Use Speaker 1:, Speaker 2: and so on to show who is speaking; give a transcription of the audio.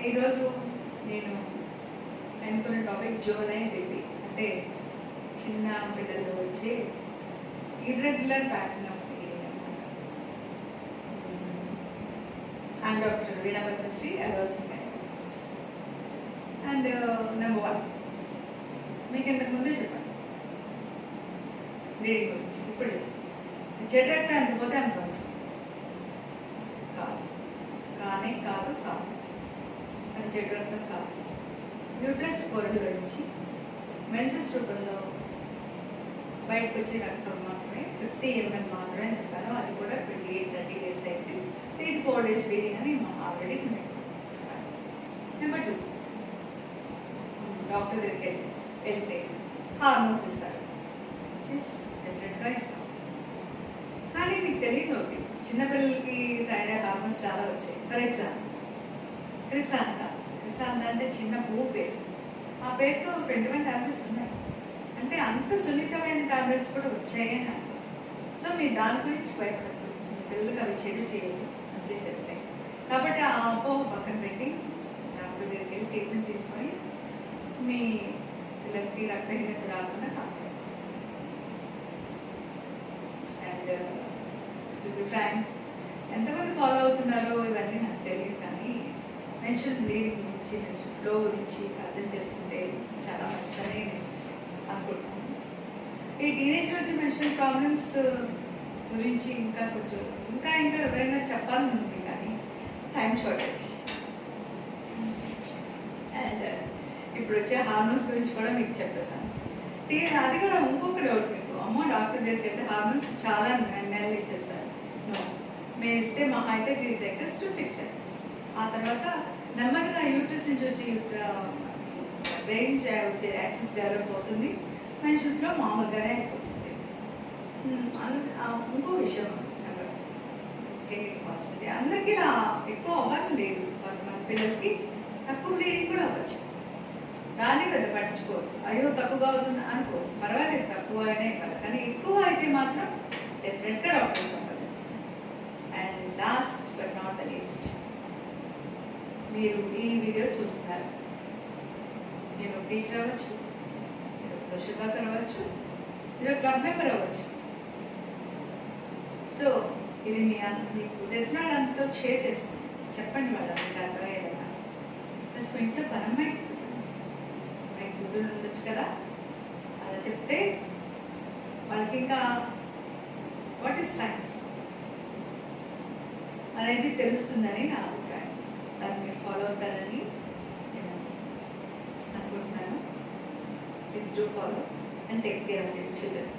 Speaker 1: ఈరోజు నేను ఎన్నుకున్న టాపిక్ జోనైన్ బేబీ, అంటే చిన్న పిల్లలు వచ్చే ఇర్రెగ్యులర్ ప్యాటర్న్ ఆఫ్ పీరియడ్ అనమాట. I'm Dr. Veena Padmasree, adults and gynecologist. And number 1, మీకు ఇంతకు ముందే చెప్పాను బ్లీడింగ్ గురించి. ఇప్పుడు చెప్పాను చెడు రక్తం ఎంత పోతే అంత మంచిది కాదు, కాదు అది చెడు రక్తం కాదు. యూట్రస్ పొరల నుంచి మెన్సెస్ రూపంలో బయటకు వచ్చే రక్తం మాత్రమే 50 ml మాత్రమే అని చెప్పాను. అది కూడా 28-30 days అయితే 3 to 4 days బ్లీడింగ్ అని ఆల్రెడీ చెప్పాను. నెంబర్ 2, డాక్టర్ దగ్గరికి వెళ్తే హార్మోన్స్ ఇస్తారు. డెఫినెట్గా ఇస్తాం. కానీ మీకు తెలియదు ఒకటి, చిన్నపిల్లలకి తయారయ్యే హార్మోన్స్ చాలా వచ్చాయి. ఫర్ ఎగ్జాంపుల్ క్రిసాంత అంటే చిన్న పువ్వు పేరు. ఆ పేరుతో 21 టాబ్లెట్స్ ఉన్నాయి. అంటే అంత సున్నితమైన టాబ్లెట్స్ కూడా వచ్చాయని అర్థం. సో మీరు దాని గురించి భయపడద్దు. మీ పిల్లలకి అవి చెడు చేయదు, చేసేస్తాయి. కాబట్టి ఆ అపోహ పక్కన పెట్టి డాక్టర్ దగ్గరికి వెళ్ళి ట్రీట్మెంట్ తీసుకొని మీ పిల్లలకి రక్తహీనత రాకుండా కాపాడు. అండ్ టు బి ఫ్రాంక్, ఎంతమంది ఫాలో అవుతున్నారో ఇవన్నీ నాకు తెలియదు, కానీ మెన్స్ట్రువల్ బ్లీడింగ్ గురించి, మెన్స్ట్రువల్ ఫ్లో గురించి అర్థం చేసుకుంటే చాలా మంచిదని అనుకుంటున్నాను. ఈ టీనేజ్ వచ్చి మెన్స్ట్రువల్ ప్రాబ్లమ్స్ గురించి ఇంకా వివరంగా చెప్పాలని ఉంది, కానీ టైం షార్టేజ్. అండ్ ఇప్పుడు వచ్చే హార్మోన్స్ గురించి కూడా మీకు చెప్పేసాను. అది కూడా ఇంకొక డౌట్ మీకు, అమ్మో డాక్టర్ దగ్గరికి వెళ్తే హార్మోన్స్ చాలా నెలలు ఇచ్చేస్తారు. మేము ఇస్తే మహా అయితే 3 seconds to 6 seconds. ఆ తర్వాత నెమ్మదిగా యూట్రస్ నుంచి వచ్చి బ్రెయిన్ వచ్చే యాక్సెస్ డెవలప్ అవుతుంది. మనుషుల్లో మామూలుగానే అయిపోతుంది. ఇంకో విషయం అందరికీ ఎక్కువ అవ్వాలి లేదు, మన పిల్లలకి తక్కువ బ్లీడింగ్ కూడా అవ్వచ్చు. దాన్ని పెద్ద పట్టించుకోవద్దు. అయ్యో తక్కువగా అవుతుంది అనుకో, పర్వాలేదు, తక్కువ అయినా ఇవ్వాలి. కానీ ఎక్కువ అయితే మాత్రం డెఫినెట్గా డాక్టర్ సంప్రదించండి. And last but not the least, మీరు ఈ వీడియో చూస్తున్నారు, మీరు టీచర్ అవ్వచ్చు, మీరు సోషల్ వర్కర్ అవ్వచ్చు, మీరు క్లబ్ మెంబర్ అవ్వచ్చు. సో ఇది మీకు తెలిసిన వాళ్ళంతా షేర్ చేసుకోండి, చెప్పండి వాళ్ళకి అర్థమయ్యేలా. ప్లస్ మీ ఇంట్లో పరమైకి చెప్పండి, మీకు బుద్ధులు ఉండొచ్చు కదా, అలా చెప్తే వాళ్ళకి ఇంకా వాట్ ఈస్ సైన్స్ అనేది తెలుస్తుందని నా అభిప్రాయం. దాన్ని మీరు ఫాలో అవుతారని నేను అనుకుంటున్నాను. Please do follow and take care of your children.